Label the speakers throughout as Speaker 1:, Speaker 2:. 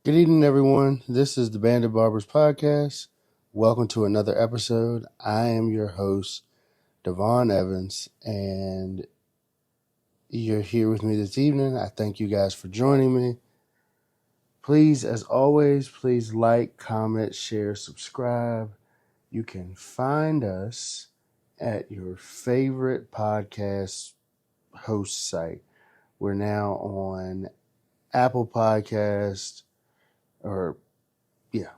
Speaker 1: Good evening, everyone. This is the Bandit Barbers Podcast. Welcome to another episode. I am your host, Devon Evans, and you're here with me this evening. I thank you guys for joining me. Please, as always, please like, comment, share, subscribe. You can find us at your favorite podcast host site. We're now on Apple Podcast, we're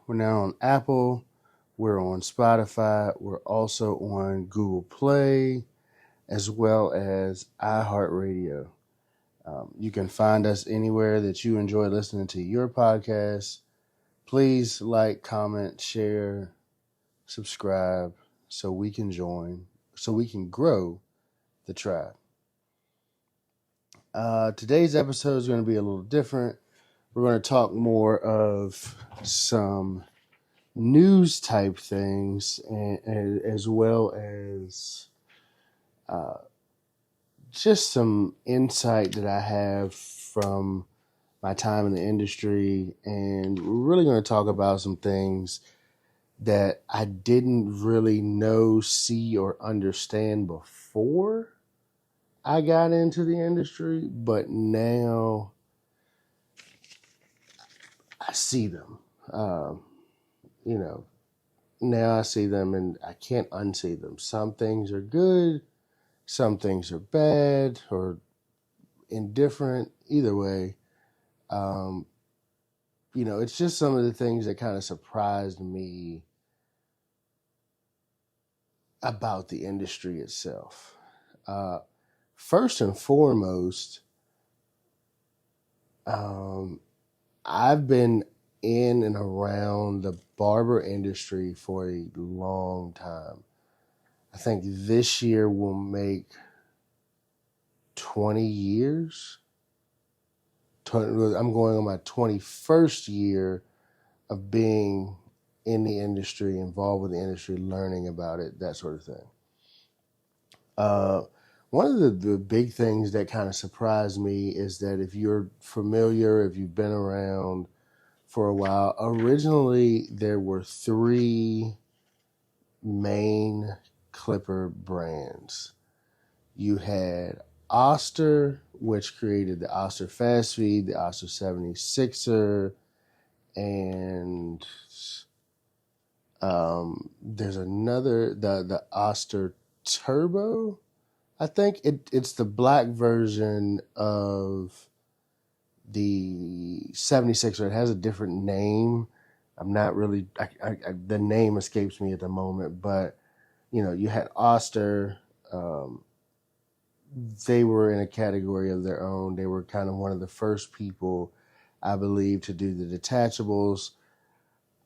Speaker 1: now on Apple. We're on Spotify. We're also on Google Play, as well as iHeartRadio. You can find us anywhere that you enjoy listening to your podcast. Please like, comment, share, subscribe so we can grow the tribe. Today's episode is going to be a little different. We're going to talk more of some news type things, and as well as just some insight that I have from my time in the industry. And we're really going to talk about some things that I didn't really know, see, or understand before I got into the industry, but now I see them. Now I see them and I can't unsee them. Some things are good, some things are bad or indifferent. Either way, it's just some of the things that kind of surprised me about the industry itself. First and foremost, I've been in and around the barber industry for a long time. I think this year will make 20 years. I'm going on my 21st year of being in the industry, involved with the industry, learning about it, that sort of thing. One of the big things that kind of surprised me is that if you're familiar, if you've been around for a while, originally there were three main clipper brands. You had Oster, which created the Oster Fast Feed, the Oster 76er, and there's another, the Oster Turbo. I think it's the black version of the 76er. It has a different name. I'm not really, the name escapes me at the moment, but you had Oster. They were in a category of their own. They were kind of one of the first people, I believe, to do the detachables.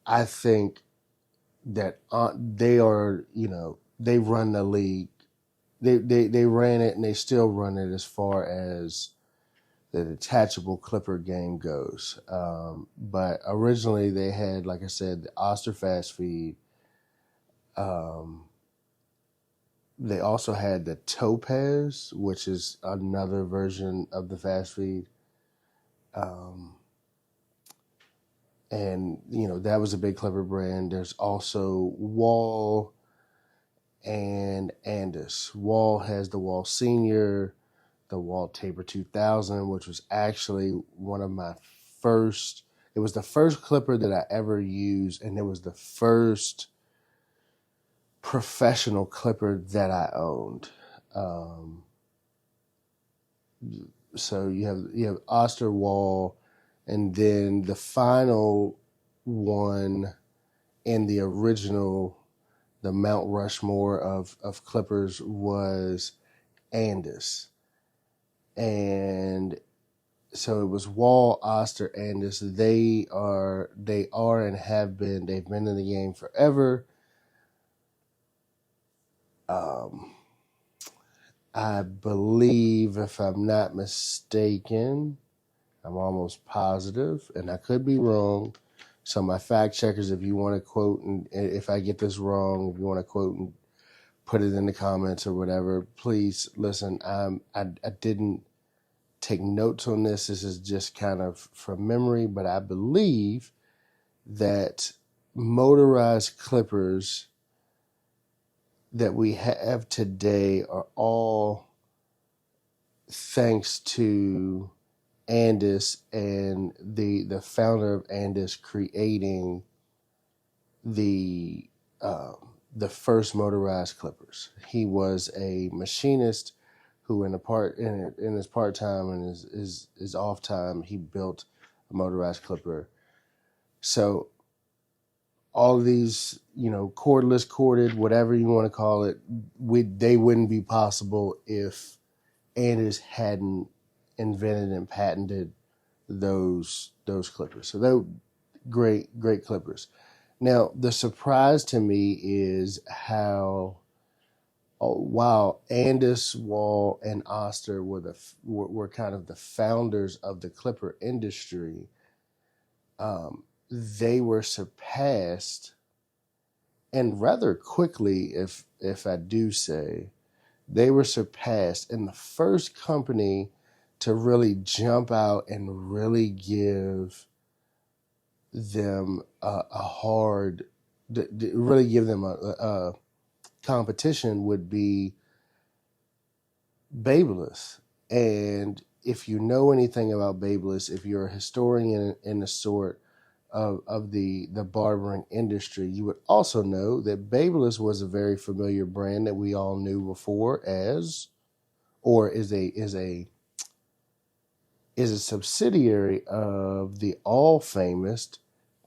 Speaker 1: I think that they are, they run the league. They ran it and they still run it as far as the detachable clipper game goes. But originally they had, like I said, the Oster Fast Feed. They also had the Topaz, which is another version of the Fast Feed. And, that was a big clipper brand. There's also Wahl and Andis. Wahl has the Wahl Senior, the Wahl Taper 2000, which was actually one of my first. It was the first clipper that I ever used, and it was the first professional clipper that I owned. So you have Oster, Wahl, and then the final one in the original, the Mount Rushmore of clippers, was Andis. And so it was Wahl, Oster, Andis. They are and have been, they've been in the game forever. I believe, if I'm not mistaken, I'm almost positive, and I could be wrong. So my fact checkers, if you want to quote, and if I get this wrong, if you want to quote and put it in the comments or whatever, please listen. I didn't take notes on this. This is just kind of from memory, but I believe that motorized clippers that we have today are all thanks to Andis and the founder of Andis creating the first motorized clippers. He was a machinist who, in his part time and his off time, he built a motorized clipper. So all of these, cordless, corded, whatever you want to call it, they wouldn't be possible if Andis hadn't invented and patented those clippers. So they're great clippers. Now, the surprise to me is how, while Andis, Wahl, and Oster were kind of the founders of the clipper industry, they were surpassed, and rather quickly, if I do say, they were surpassed, and the first company to really jump out and really give them really give them a competition would be Babyliss. And if you know anything about Babyliss, if you're a historian in the sort of the barbering industry, you would also know that Babyliss was a very familiar brand that we all knew before is a subsidiary of the all famous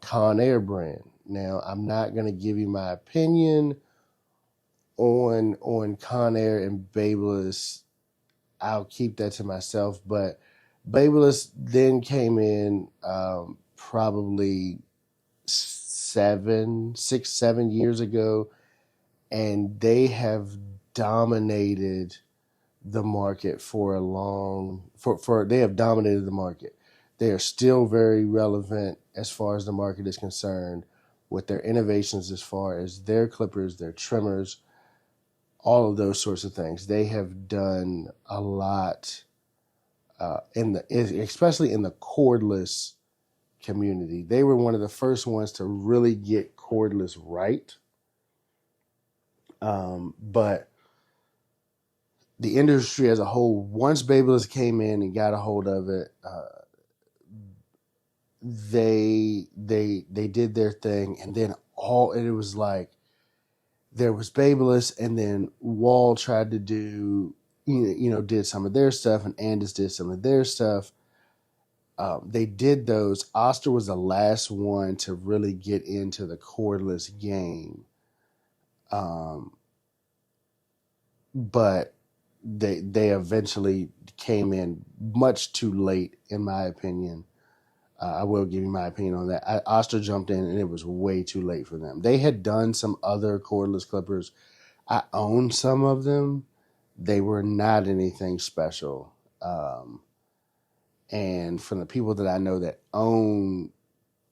Speaker 1: Conair brand. Now, I'm not going to give you my opinion on Conair and Babyliss. I'll keep that to myself. But Babyliss then came in probably 7 years ago, and they have dominated the market they have dominated the market. They are still very relevant as far as the market is concerned with their innovations as far as their clippers, their trimmers, all of those sorts of things. They have done a lot especially in the cordless community. They were one of the first ones to really get cordless right. But the industry as a whole, once Babyliss came in and got a hold of it, they did their thing, and then it was like there was Babyliss, and then Wahl tried to do, did some of their stuff, and Andis did some of their stuff. They did those. Oster was the last one to really get into the cordless game, but they eventually came in much too late, in my opinion. I will give you my opinion on that. Oster jumped in, and it was way too late for them. They had done some other cordless clippers. I own some of them. They were not anything special. And from the people that I know that own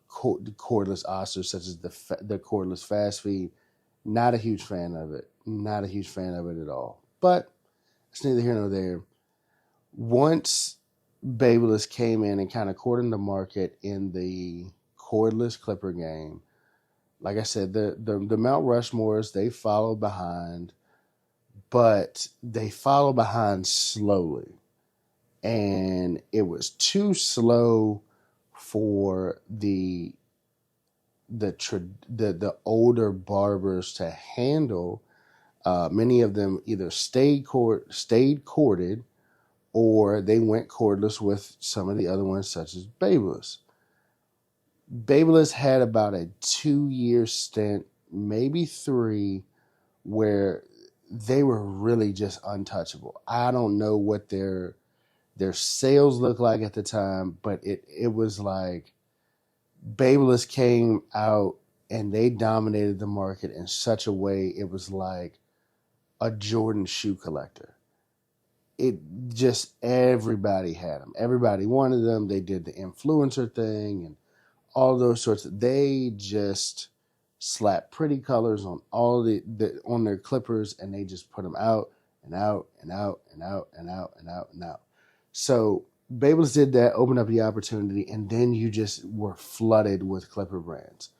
Speaker 1: cordless Osters, such as the cordless fast feed, not a huge fan of it. Not a huge fan of it at all. But it's neither here nor there. Once Babyliss came in and kind of courted the market in the cordless clipper game, like I said, the Mount Rushmores, they followed behind, but they followed behind slowly. And it was too slow for the older barbers to handle. Many of them either stayed corded, or they went cordless with some of the other ones, such as Babyliss. Babyliss had about a 2-year stint, maybe 3, where they were really just untouchable. I don't know what their sales looked like at the time, but it was like Babyliss came out and they dominated the market in such a way, it was like a Jordan shoe collector. It just, everybody had them. Everybody wanted them. They did the influencer thing and all those sorts of, they just slapped pretty colors on all on their clippers, and they just put them out and out and out and out and out and out and out. So Babyliss did that, opened up the opportunity, and then you just were flooded with Clipper brands.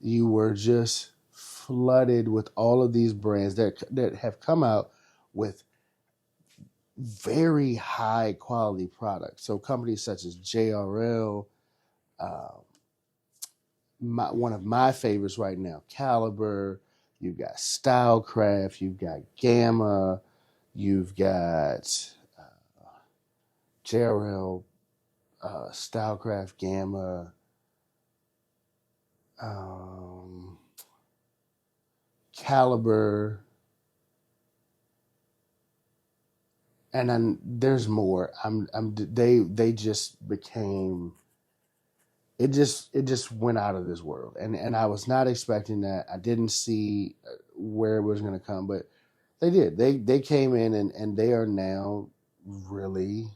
Speaker 1: You were just flooded with all of these brands that have come out with very high quality products. So companies such as JRL, one of my favorites right now, Caliber. You've got Stylecraft. You've got Gamma. You've got JRL, Stylecraft, Gamma, Caliber, and then there's more. They just became it just went out of this world, and I was not expecting that. I didn't see where it was going to come, but they did. They came in and they are now really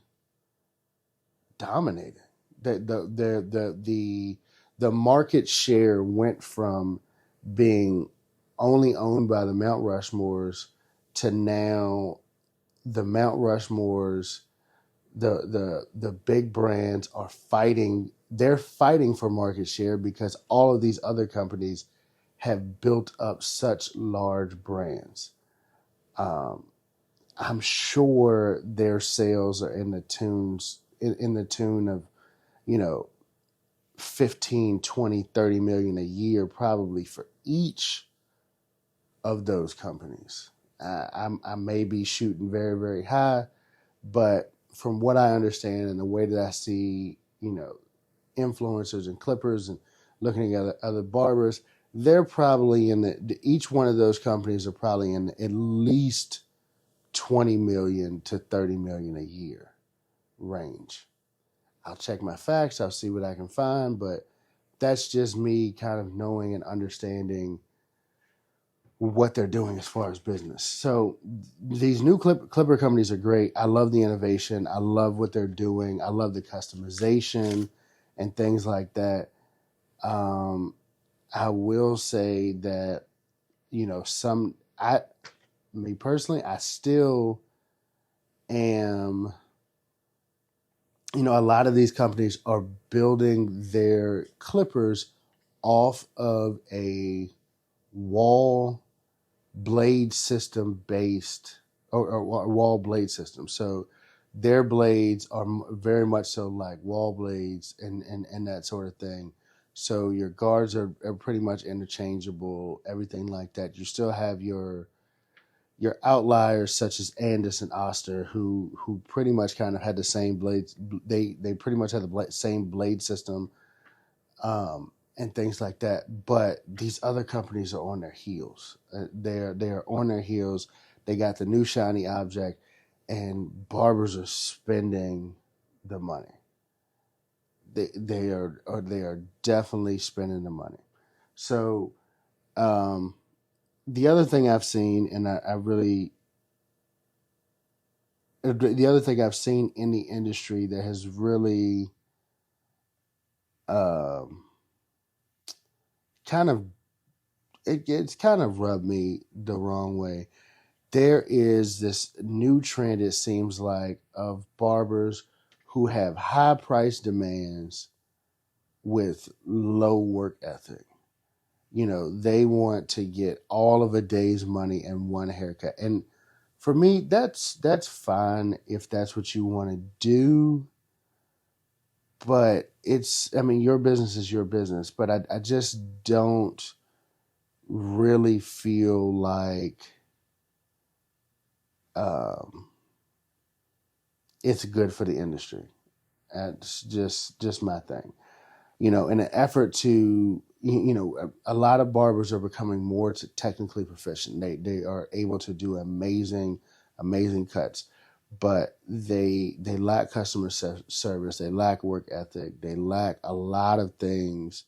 Speaker 1: dominating. The market share went from being only owned by the Mount Rushmores to now the Mount Rushmores, the big brands are fighting. They're fighting for market share because all of these other companies have built up such large brands. I'm sure their sales are in the tune of, you know, 15, 20, 30 million a year, probably for each of those companies. I may be shooting very, very high, but from what I understand and the way that I see, influencers and clippers and looking at other barbers, they're probably each one of those companies are probably in at least 20 million to 30 million a year range. I'll check my facts. I'll see what I can find, but that's just me kind of knowing and understanding what they're doing as far as business. So these new clipper companies are great. I love the innovation. I love what they're doing. I love the customization and things like that. I will say that, me personally, I still am, a lot of these companies are building their clippers off of a wall blade system based or wall blade system. So their blades are very much so like wall blades and that sort of thing. So your guards are pretty much interchangeable, everything like that. You still have your outliers such as Andis and Oster, who pretty much kind of had the same blades. They pretty much had the same blade system, and things like that. But these other companies are on their heels. They are on their heels. They got the new shiny object, and barbers are spending the money. They are definitely spending the money. So the other thing I've seen, and the other thing I've seen in the industry that has really kind of it's kind of rubbed me the wrong way. There is this new trend, it seems like, of barbers who have high price demands with low work ethic. They want to get all of a day's money in one haircut. And for me, that's fine if that's what you want to do. But your business is your business. But I just don't really feel like it's good for the industry. It's just my thing. In an effort to, a lot of barbers are becoming more technically proficient. They are able to do amazing cuts, but they lack customer service. They lack work ethic. They lack a lot of things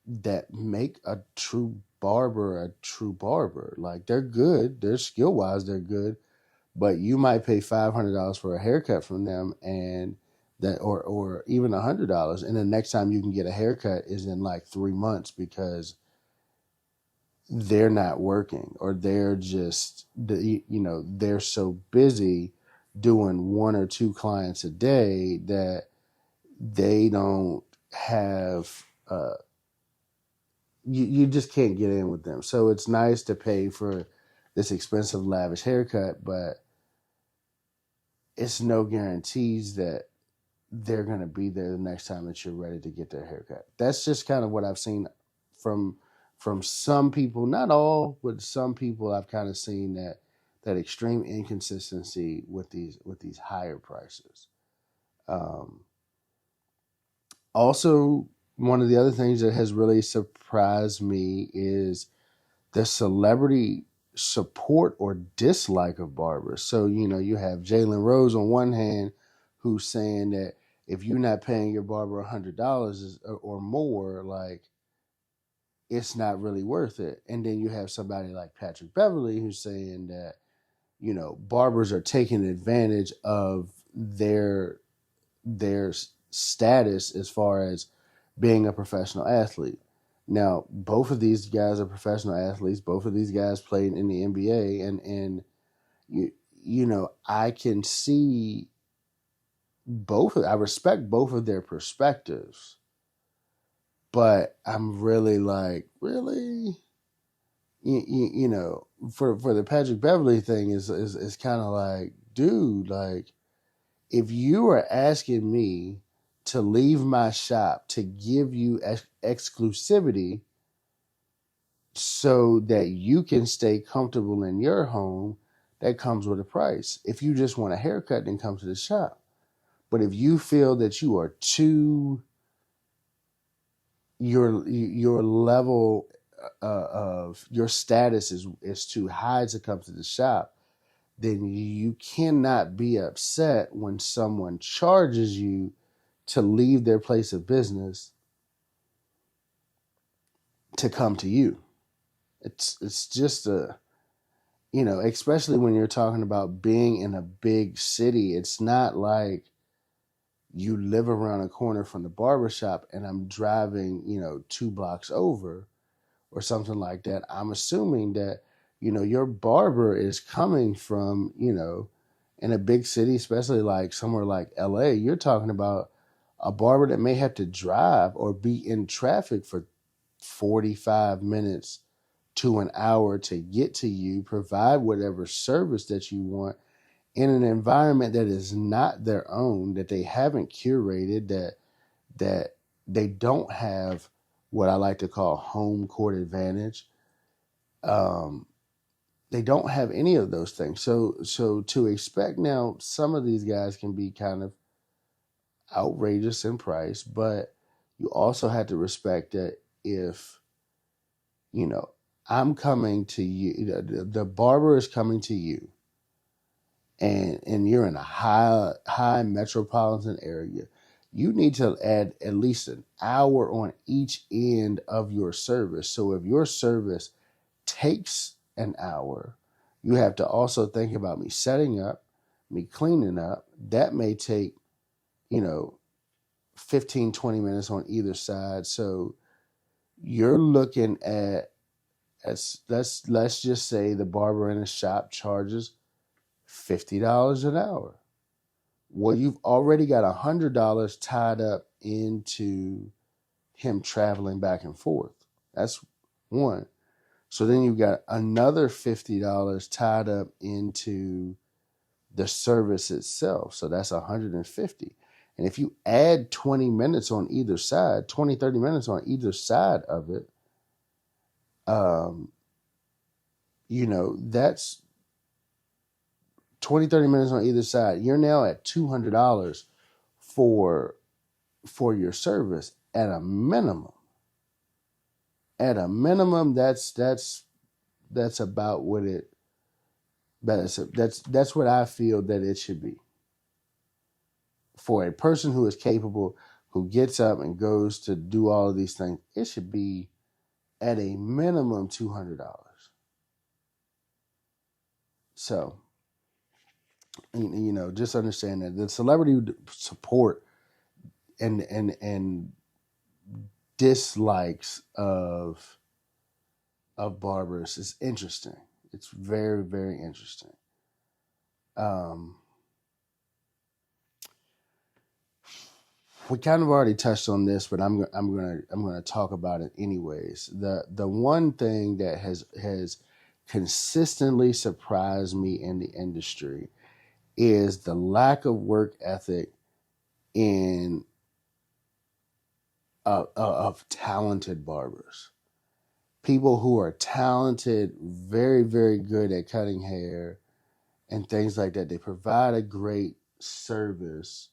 Speaker 1: that make a true barber a true barber. Like, they're good. They're skill wise, they're good, but you might pay $500 for a haircut from them, and that or even $100, and the next time you can get a haircut is in like 3 months because they're not working, or they're just they're so busy doing one or two clients a day that they don't have, you just can't get in with them. So it's nice to pay for this expensive, lavish haircut, but it's no guarantees that they're going to be there the next time that you're ready to get their haircut. That's just kind of what I've seen from some people, not all, but some people. I've kind of seen that extreme inconsistency with these higher prices. Um, Also, one of the other things that has really surprised me is the celebrity support or dislike of barbers. So, you have Jalen Rose on one hand who's saying that if you're not paying your barber $100 or more, like, it's not really worth it. And then you have somebody like Patrick Beverly who's saying that, barbers are taking advantage of their status as far as being a professional athlete. Now, both of these guys are professional athletes. Both of these guys played in the NBA, and I can see both. I respect both of their perspectives, but I'm really like, really, for the Patrick Beverly thing is kind of like, dude, like, if you are asking me to leave my shop to give you exclusivity so that you can stay comfortable in your home, that comes with a price. If you just want a haircut, then come to the shop. But if you feel that you are too your level of your status is too high to come to the shop, then you cannot be upset when someone charges you to leave their place of business to come to you. It's just especially when you're talking about being in a big city, it's not like you live around a corner from the barbershop and I'm driving, 2 blocks over or something like that. I'm assuming that, your barber is coming from, in a big city, especially like somewhere like LA. You're talking about a barber that may have to drive or be in traffic for 45 minutes to an hour to get to you, provide whatever service that you want in an environment that is not their own, that they haven't curated, that they don't have what I like to call home court advantage. Um, they don't have any of those things. So to expect now, some of these guys can be kind of outrageous in price, but you also have to respect that if you know I'm coming to you, the barber is coming to you, and you're in a high metropolitan area, you need to add at least an hour on each end of your service. So if your service takes an hour, you have to also think about me setting up, me cleaning up. That may take, you know, 15-20 minutes on either side. So you're looking at, as let's just say the barber in a shop charges $50 an hour. Well, you've already got $100 tied up into him traveling back and forth. That's one. So then you've got another $50 tied up into the service itself. So that's $150. And if you add 20 minutes on either side, 20, 30 minutes on either side of it, um, that's 20, 30 minutes on either side. You're now at $200 for your service at a minimum. At a minimum, that's about what it. That's what I feel that it should be for a person who is capable, who gets up and goes to do all of these things. It should be at a minimum $200. So, just understand that the celebrity support and dislikes of barbers is interesting. It's very, very interesting. Um, we kind of already touched on this, but I'm gonna talk about it anyways. The one thing that has consistently surprised me in the industry is the lack of work ethic in of talented barbers. People who are talented, very, very good at cutting hair and things like that. They provide a great service,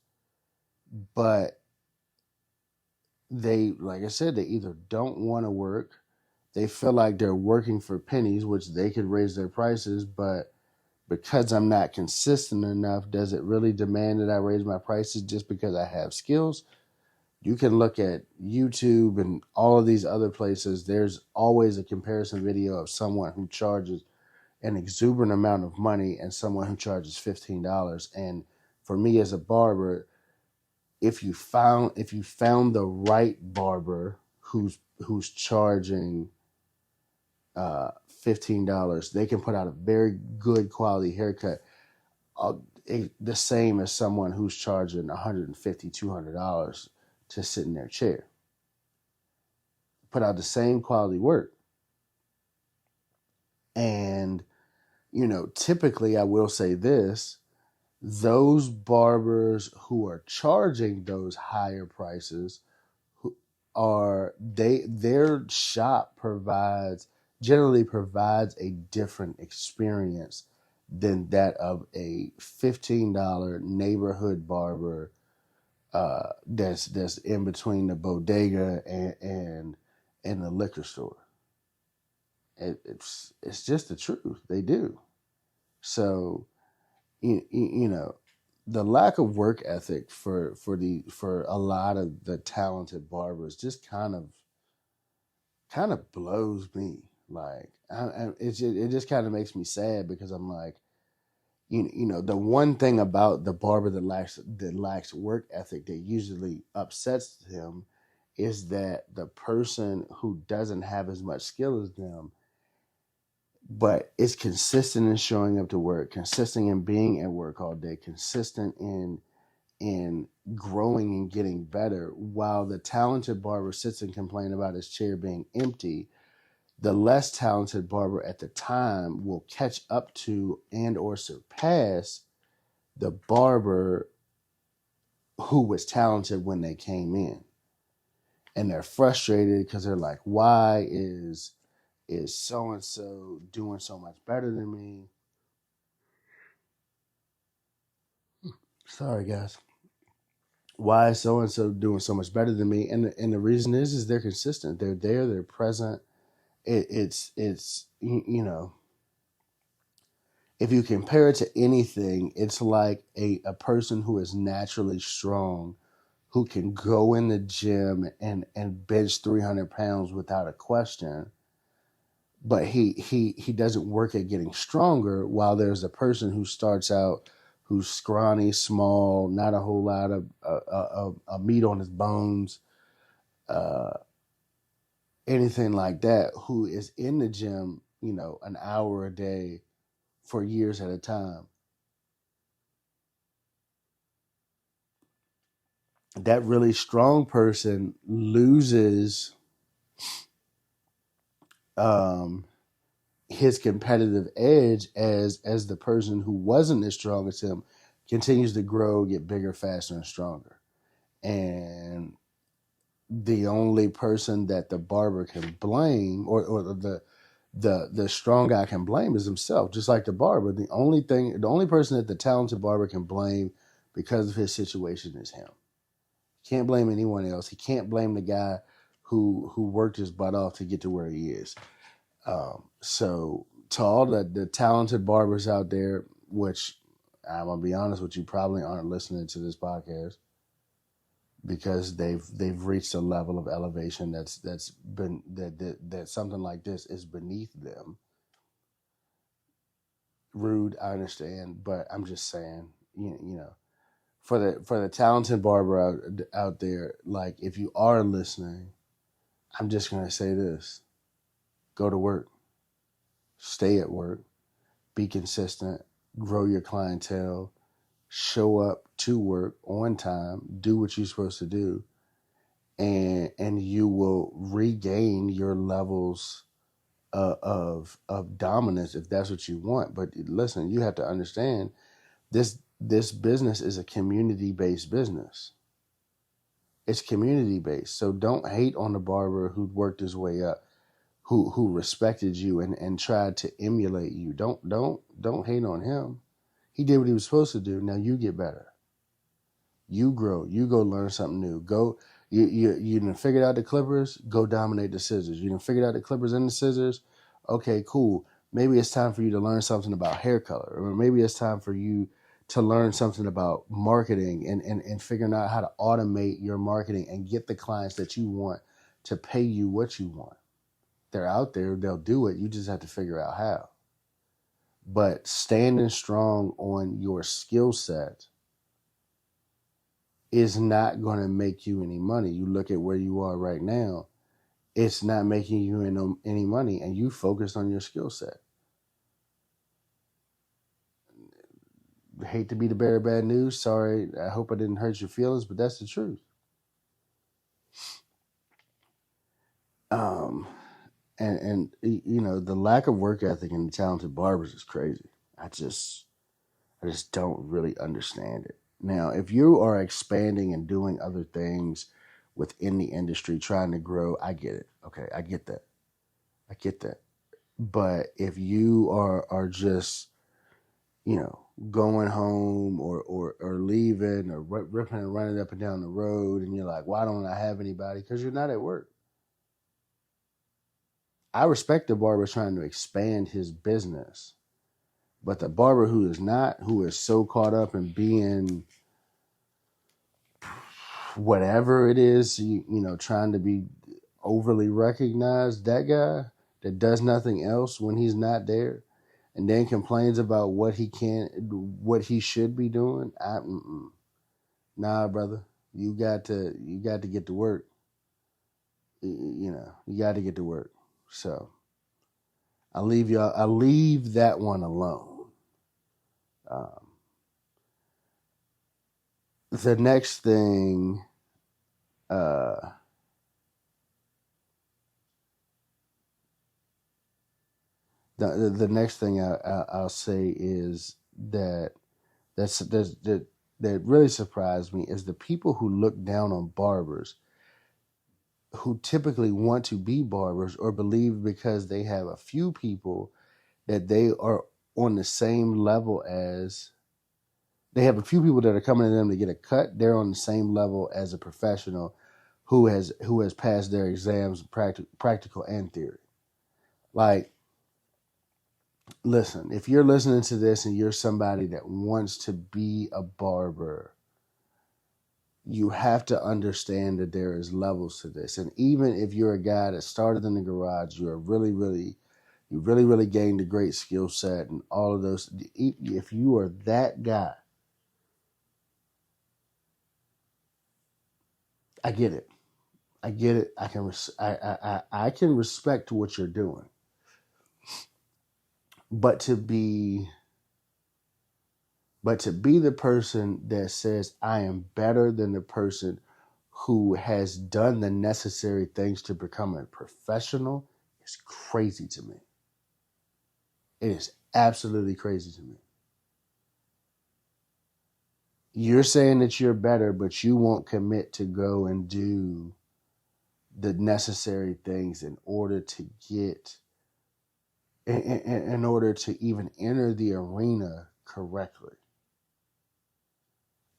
Speaker 1: but they, like I said, they either don't want to work, they feel like they're working for pennies, which they could raise their prices, but because I'm not consistent enough, does it really demand that I raise my prices just because I have skills? You can look at YouTube and all of these other places. There's always a comparison video of someone who charges an exuberant amount of money and someone who charges $15. And for me as a barber, if you found the right barber who's charging $15, they can put out a very good quality haircut, uh, the same as someone who's charging $150, $200 to sit in their chair. Put out the same quality work. And, typically I will say this, those barbers who are charging those higher prices their shop generally provides a different experience than that of a $15 neighborhood barber that's in between the bodega and the liquor store. It's just the truth. They do. So the lack of work ethic for a lot of the talented barbers just kind of blows me. Like it just kind of makes me sad because I'm like, the one thing about the barber that lacks work ethic that usually upsets him is that the person who doesn't have as much skill as them but is consistent in showing up to work, consistent in being at work all day, consistent in growing and getting better, while the talented barber sits and complains about his chair being empty, the less talented barber at the time will catch up to and or surpass the barber who was talented when they came in. And they're frustrated because they're like, why is so and so doing so much better than me? Sorry, guys. Why is so and so doing so much better than me? And the reason is they're consistent. They're there. They're present. It's if you compare it to anything, it's like a person who is naturally strong, who can go in the gym and bench 300 pounds without a question, but he doesn't work at getting stronger, while there's a person who starts out who's scrawny, small, not a whole lot of meat on his bones, uh, anything like that, who is in the gym, an hour a day for years at a time. That really strong person loses um, his competitive edge as the person who wasn't as strong as him continues to grow, get bigger, faster, and stronger. And the only person that the barber can blame, or the strong guy can blame, is himself. Just like the barber, the only person that the talented barber can blame because of his situation is him. Can't blame anyone else. He can't blame the guy who worked his butt off to get to where he is. So to all the talented barbers out there, which I'm gonna be honest with you, probably aren't listening to this podcast because they've reached a level of elevation that's been that something like this is beneath them. Rude, I understand, but I'm just saying, for the talented barber out there, like, if you are listening, I'm just gonna say this: go to work, stay at work, be consistent, grow your clientele, show up to work on time, do what you're supposed to do, and you will regain your levels of dominance if that's what you want. But listen, you have to understand this business is a community based business. It's community based. So don't hate on the barber who worked his way up, who respected you and tried to emulate you. Don't hate on him. He did what he was supposed to do. Now you get better. You grow. You go learn something new. Go. You done figured out the clippers. Go dominate the scissors. You done figured out the clippers and the scissors. Okay, cool. Maybe it's time for you to learn something about hair color, or maybe it's time for you to learn something about marketing and figuring out how to automate your marketing and get the clients that you want to pay you what you want. They're out there. They'll do it. You just have to figure out how. But standing strong on your skill set is not going to make you any money. You look at where you are right now, it's not making you any money, and you focused on your skill set. Hate to be the bearer of bad news. Sorry, I hope I didn't hurt your feelings, but that's the truth. And you know, the lack of work ethic in talented barbers is crazy. I just don't really understand it. Now, if you are expanding and doing other things within the industry, trying to grow, I get it. Okay, I get that. I get that. But if you are just, you know, going home or leaving or ripping and running up and down the road, and you're like, why don't I have anybody? Because you're not at work. I respect the barber trying to expand his business, but the barber who is not, who is so caught up in being whatever it is, you know, trying to be overly recognized, that guy that does nothing else when he's not there, and then complains about what he should be doing. Nah, brother, you got to get to work. You know, you got to get to work. So I'll leave that one alone. The next thing, the next thing I'll say is that really surprised me is the people who look down on barbers, who typically want to be barbers or believe because they have a few people that they are on the same level as. They have a few people that are coming to them to get a cut. They're on the same level as a professional who has passed their exams, practical and theory. Like, listen, if you're listening to this and you're somebody that wants to be a barber, you have to understand that there is levels to this. And even if you're a guy that started in the garage, you really gained a great skill set and all of those. If you are that guy, I get it. I get it. I can respect what you're doing, but to be the person that says I am better than the person who has done the necessary things to become a professional is crazy to me. It is absolutely crazy to me. You're saying that you're better, but you won't commit to go and do the necessary things in order to get, in order to even enter the arena correctly.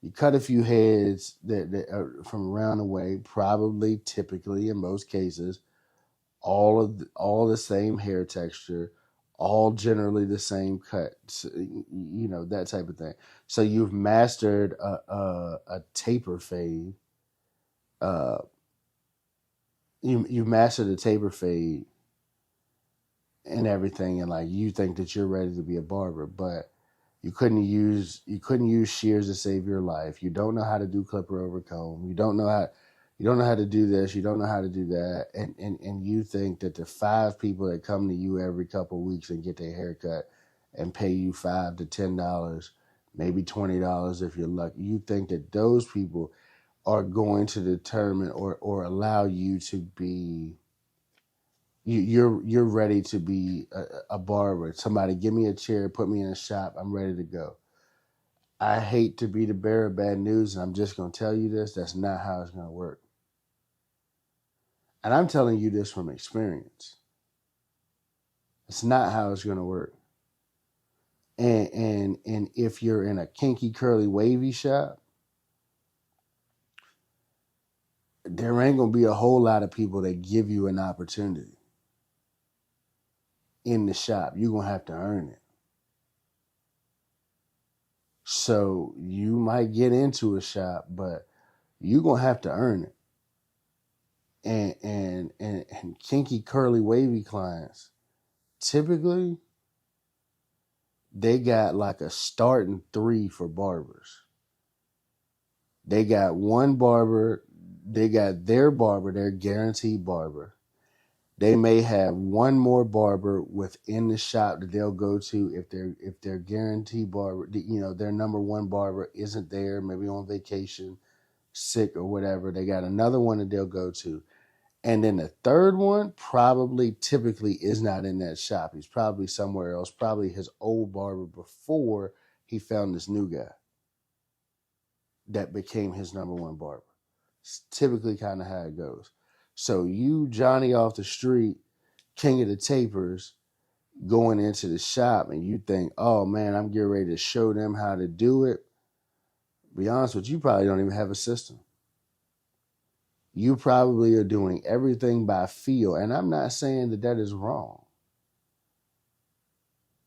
Speaker 1: You cut a few heads that are from around the way, probably, typically, in most cases, all the same hair texture, all generally the same cut, you know, that type of thing. So you've mastered a taper fade. You mastered a taper fade and everything, and like you think that you're ready to be a barber, but you couldn't use shears to save your life. You don't know how to do clipper over comb. You don't know how to do this. You don't know how to do that. And you think that the 5 people that come to you every couple of weeks and get their hair cut and pay you $5 to $10 maybe $20 if you're lucky. You think that those people are going to determine or allow you to be you're ready to be a barber. Somebody give me a chair, put me in a shop, I'm ready to go. I hate to be the bearer of bad news, and I'm just going to tell you this. That's not how it's going to work. And I'm telling you this from experience. It's not how it's going to work. And if you're in a kinky, curly, wavy shop, there ain't going to be a whole lot of people that give you an opportunity in the shop. You're going to have to earn it. So you might get into a shop, but you're going to have to earn it. And kinky, curly, wavy clients, typically, they got like a starting 3 for barbers. They got one barber, they got their barber, their guaranteed barber. They may have one more barber within the shop that they'll go to if their guaranteed barber, their number one barber isn't there, maybe on vacation, sick or whatever. They got another one that they'll go to. And then the third one typically is not in that shop. He's probably somewhere else, probably his old barber before he found this new guy that became his number one barber. It's typically kind of how it goes. So you, Johnny off the street, king of the tapers, going into the shop and you think, oh man, I'm getting ready to show them how to do it. Be honest with you, probably don't even have a system. You probably are doing everything by feel. And I'm not saying that is wrong.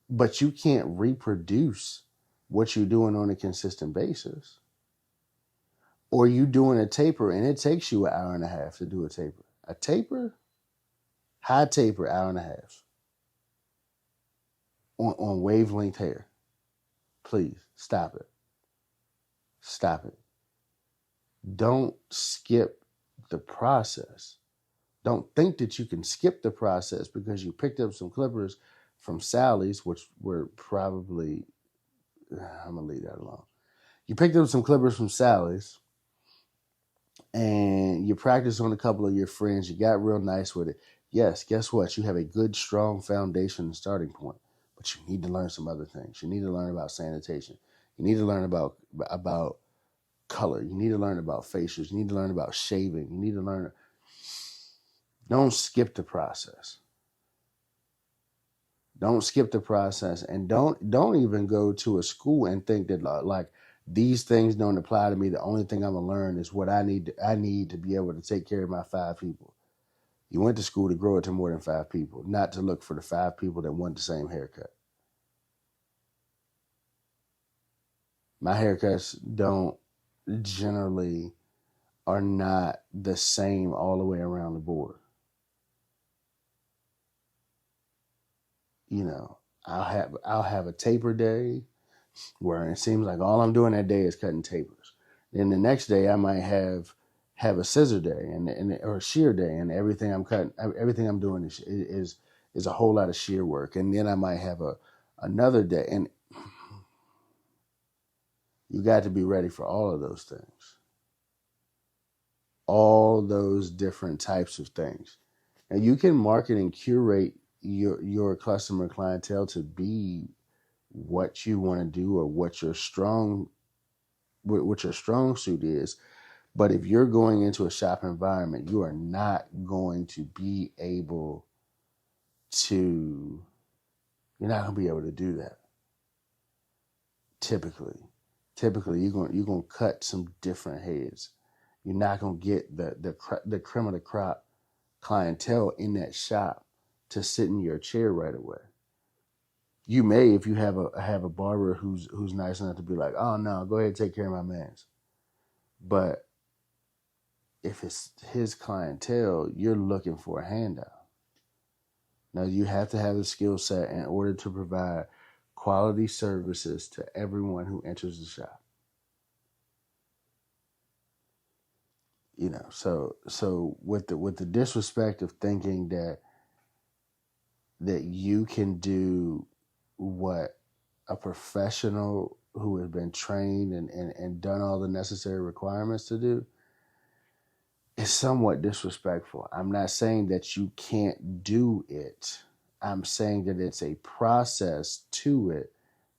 Speaker 1: But you can't reproduce what you're doing on a consistent basis. Or you doing a taper and it takes you an hour and a half to do a taper. A taper? High taper, hour and a half. On wavelength hair. Please, stop it. Stop it. Don't skip the process. Don't think that you can skip the process because you picked up some clippers from Sally's, which were probably, I'm going to leave that alone. You picked up some clippers from Sally's and you practiced on a couple of your friends. You got real nice with it. Yes, guess what? You have a good, strong foundation and starting point, but you need to learn some other things. You need to learn about sanitation. You need to learn about color. You need to learn about facials. You need to learn about shaving. You need to learn. Don't skip the process. Don't skip the process, and don't even go to a school and think that like these things don't apply to me. The only thing I'm gonna learn is what I need to be able to take care of my 5 people. You went to school to grow it to more than 5 people, not to look for the 5 people that want the same haircut. My haircuts generally are not the same all the way around the board. I'll have a taper day where it seems like all I'm doing that day is cutting tapers. Then the next day I might have a scissor day or a shear day, and everything I'm doing is a whole lot of shear work. And then I might have another day, and you got to be ready for all of those things, all those different types of things. And you can market and curate your customer clientele to be what you want to do or what your strong suit is. But if you're going into a shop environment, you are not going to be able to do that. Typically you're going to cut some different heads. You're not going to get the creme of the crop clientele in that shop to sit in your chair right away. You may, if you have a barber who's nice enough to be like, oh no, go ahead and take care of my man's. But if it's his clientele, you're looking for a handout. Now you have to have the skill set in order to provide quality services to everyone who enters the shop. So with the disrespect of thinking that you can do what a professional who has been trained and done all the necessary requirements to do, is somewhat disrespectful. I'm not saying that you can't do it. I'm saying that it's a process to it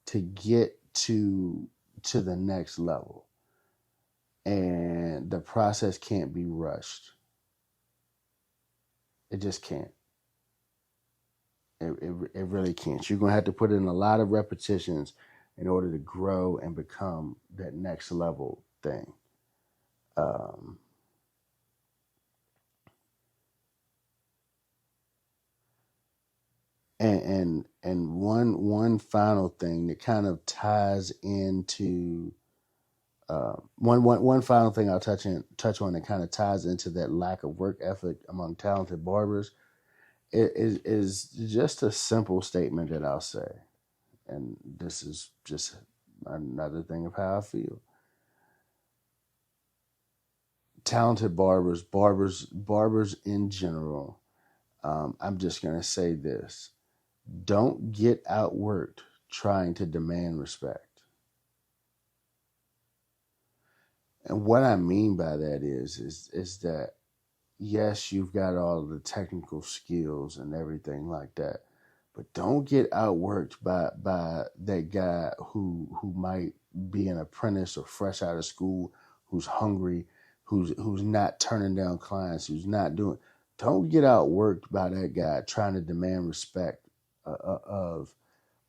Speaker 1: to get to the next level. And the process can't be rushed. It just can't. It really can't. You're going to have to put in a lot of repetitions in order to grow and become that next level thing. Um, and one final thing that kind of ties into one final thing I'll touch on that kind of ties into that lack of work ethic among talented barbers is just a simple statement that I'll say, and this is just another thing of how I feel. Talented barbers in general. I'm just gonna say this: don't get outworked trying to demand respect. And what I mean by that is that yes, you've got all the technical skills and everything like that, but don't get outworked by that guy who might be an apprentice or fresh out of school, who's hungry, who's not turning down clients, who's not doing. Don't get outworked by that guy trying to demand respect of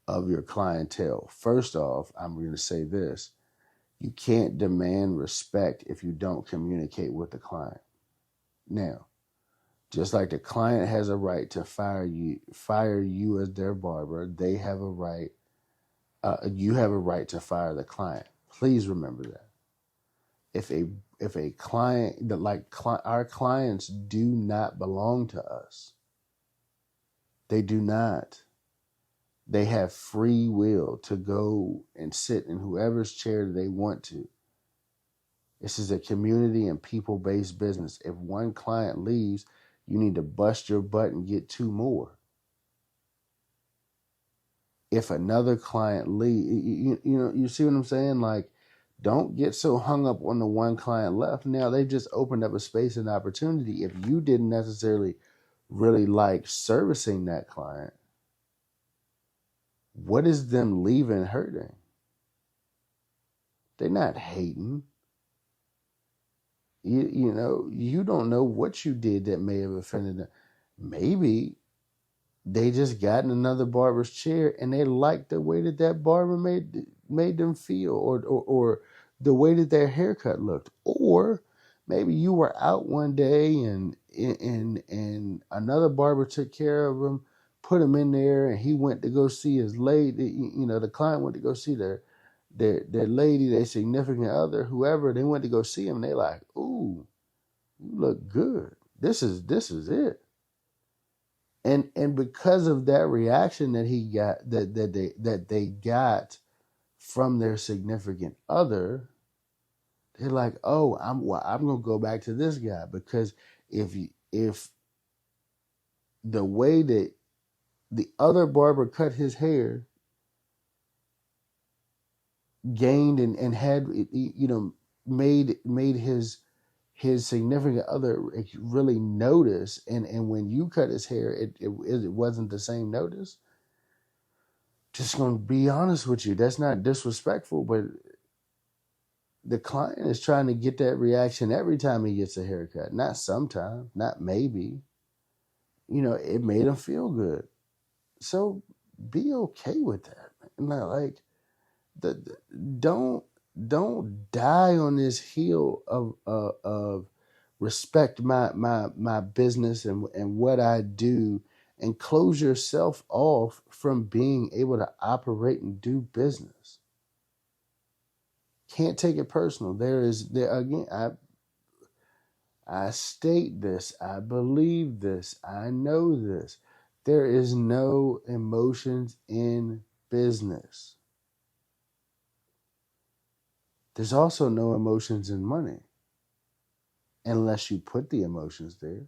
Speaker 1: your clientele. First off, I'm going to say this: you can't demand respect if you don't communicate with the client. Now, just like the client has a right to fire you as their barber, they have a right. You have a right to fire the client. Please remember that. If a client that our clients do not belong to us, they do not. They have free will to go and sit in whoever's chair they want to. This is a community and people-based business. If one client leaves, you need to bust your butt and get two more. If another client leaves, you see what I'm saying? Like, don't get so hung up on the one client left. Now they've just opened up a space and opportunity. If you didn't necessarily really like servicing that client, what is them leaving hurting? They're not hating. You don't know what you did that may have offended them. Maybe they just got in another barber's chair and they liked the way that barber made them feel, or the way that their haircut looked. Or maybe you were out one day and another barber took care of him, put him in there, and he went to go see his lady. The client went to go see their lady, their significant other, whoever. They went to go see him. And they like, ooh, you look good. This is it. And because of that reaction that he got, that they got from their significant other, they're like, oh, I'm gonna go back to this guy, because if the way that the other barber cut his hair gained and had made his significant other really notice, and when you cut his hair, it wasn't the same notice. Just gonna be honest with you, that's not disrespectful, but the client is trying to get that reaction every time he gets a haircut, not sometimes, not maybe. It made him feel good, so be okay with that. Not like the don't die on this hill of respect my business and what I do, and close yourself off from being able to operate and do business. Can't take it personal. There again, I state this, I believe this, I know this. There is no emotions in business. There's also no emotions in money, unless you put the emotions there.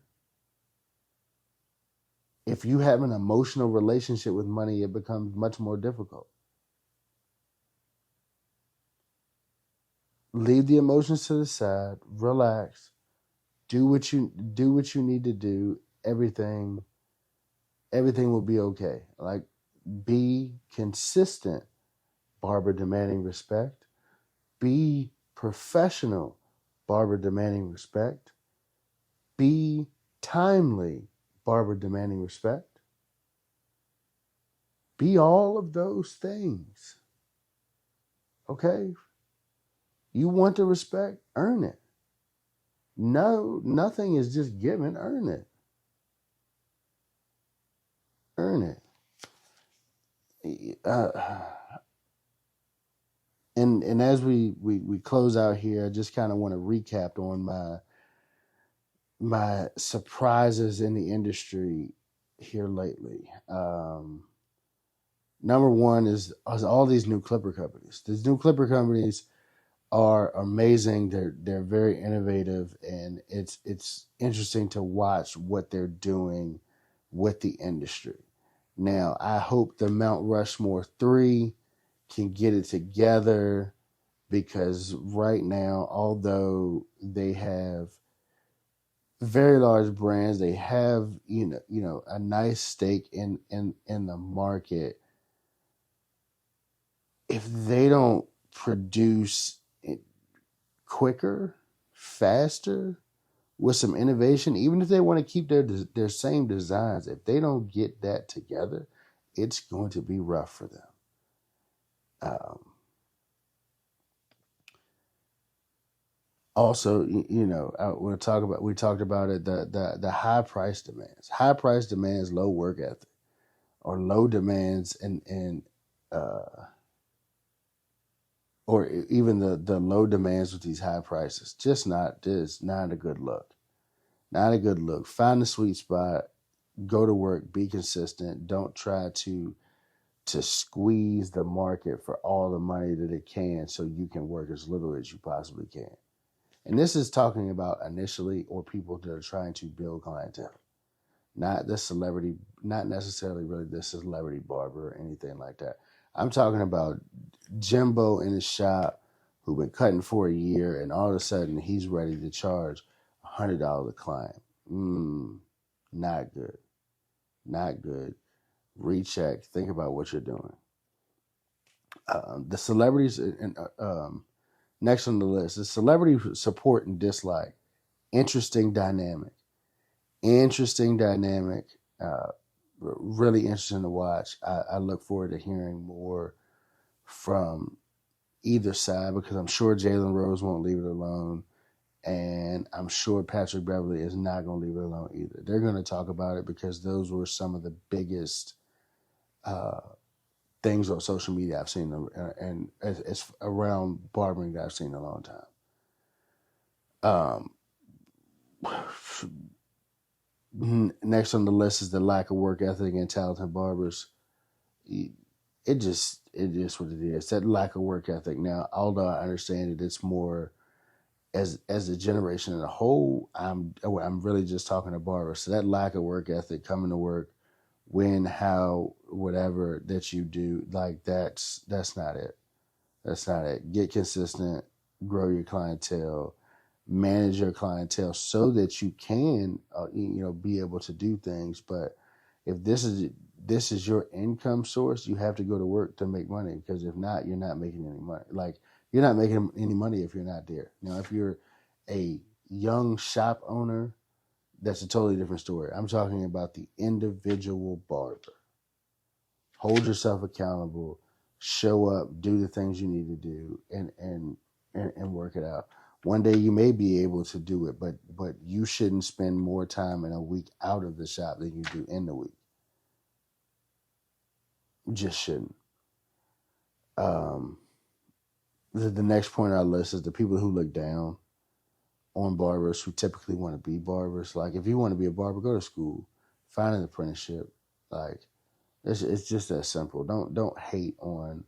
Speaker 1: If you have an emotional relationship with money, it becomes much more difficult. leave the emotions to the side, relax, do what you need to do. Everything will be okay. Like, be consistent, barber demanding respect. Be professional, barber demanding respect. Be timely, barber demanding respect. Be all of those things. Okay? You want the respect? Earn it. No, nothing is just given. Earn it. Earn it. And as we close out here, I just kind of want to recap on my surprises in the industry here lately. Number one is all these new clipper companies. These new clipper companies are amazing. They're very innovative, and it's interesting to watch what they're doing with the industry. Now, I hope the Mount Rushmore 3 can get it together, because right now, although they have very large brands, they have a nice stake in the market. If they don't produce it quicker, faster, with some innovation, even if they want to keep their same designs, if they don't get that together, it's going to be rough for them. Also, we talked about it, the high price demands, low work ethic, or low demands, and uh, or even the low demands with these high prices. Just not a good look. Not a good look. Find the sweet spot. Go to work. Be consistent. Don't try to squeeze the market for all the money that it can, so you can work as little as you possibly can. And this is talking about initially, or people that are trying to build clientele, not the celebrity, not necessarily really the celebrity barber or anything like that. I'm talking about Jimbo in his shop who been cutting for a year, and all of a sudden he's ready to charge $100 a client. Not good. Not good. Recheck. Think about what you're doing. The celebrities, next on the list is celebrity support and dislike. Interesting dynamic. Interesting dynamic. Really interesting to watch. I look forward to hearing more from either side, because I'm sure Jalen Rose won't leave it alone, and I'm sure Patrick Beverly is not going to leave it alone either. They're going to talk about it, because those were some of the biggest things on social media I've seen, and it's around barbering that I've seen in a long time. Next on the list is the lack of work ethic in talented barbers. It is what it is. That lack of work ethic. Now, although I understand it, it's more as a generation as a whole. I'm really just talking to barbers. So that lack of work ethic, coming to work, when, how, whatever that you do, like that's not it. That's not it. Get consistent, grow your clientele, manage your clientele so that you can, be able to do things. But if this is your income source, you have to go to work to make money, because if not, you're not making any money. Like, you're not making any money if you're not there. If you're a young shop owner, that's a totally different story. I'm talking about the individual barber. Hold yourself accountable, show up, do the things you need to do, and work it out. One day you may be able to do it, but you shouldn't spend more time in a week out of the shop than you do in the week. You just shouldn't. The next point on our list is the people who look down on barbers who typically want to be barbers. Like, if you want to be a barber, go to school, find an apprenticeship. Like, it's just that simple. Don't hate on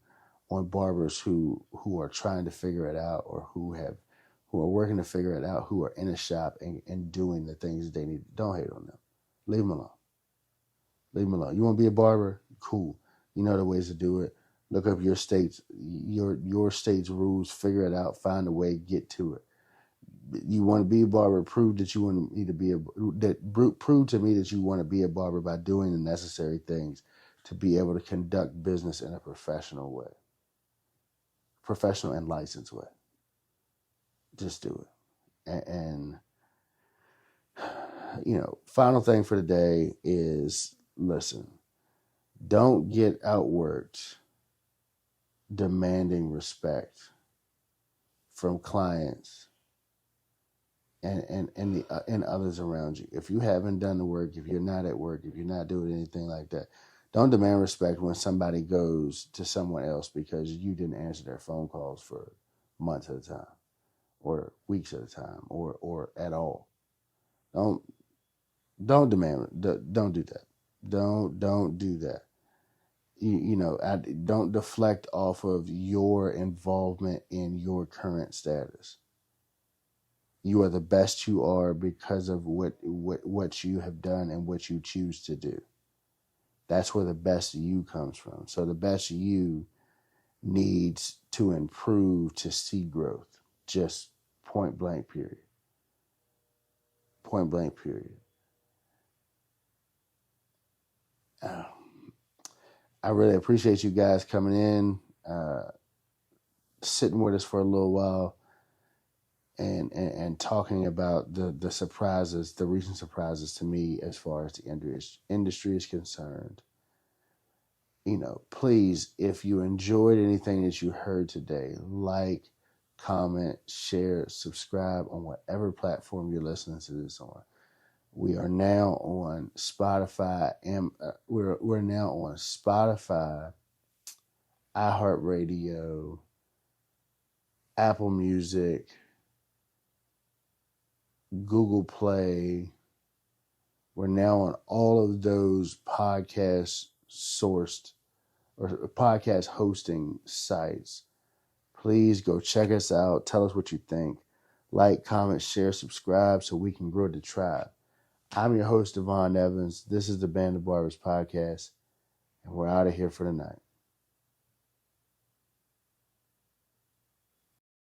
Speaker 1: barbers who are trying to figure it out, or who are working to figure it out, who are in a shop and doing the things that they need. Don't hate on them. Leave them alone. Leave them alone. You want to be a barber? Cool. You know the ways to do it. Look up your state's rules, figure it out, find a way, get to it. You want to be a barber, prove that you want me to be prove to me that you want to be a barber by doing the necessary things to be able to conduct business in a professional and licensed way. Just do it. And final thing for today is, listen, don't get outworked demanding respect from clients and others around you. If you haven't done the work, if you're not at work, if you're not doing anything like that, don't demand respect when somebody goes to someone else because you didn't answer their phone calls for months at a time or weeks at a time or at all. Don't demand. Don't do that. Don't do that. Don't deflect off of your involvement in your current status. You are the best you are because of what you have done and what you choose to do. That's where the best you comes from. So the best you needs to improve to see growth. Just point blank, period. Point blank, period. I really appreciate you guys coming in, sitting with us for a little while, and talking about the surprises, the recent surprises to me as far as the industry is concerned. Please, if you enjoyed anything that you heard today, like, comment, share, subscribe on whatever platform you're listening to this on. We are now on Spotify, and we're now on Spotify, iHeartRadio, Apple Music, Google Play. We're now on all of those podcast sourced or podcast hosting sites. Please go check us out. Tell us what you think. Like, comment, share, subscribe so we can grow the tribe. I'm your host, Devon Evans. This is the Band of Barbers podcast, and we're out of here for the night.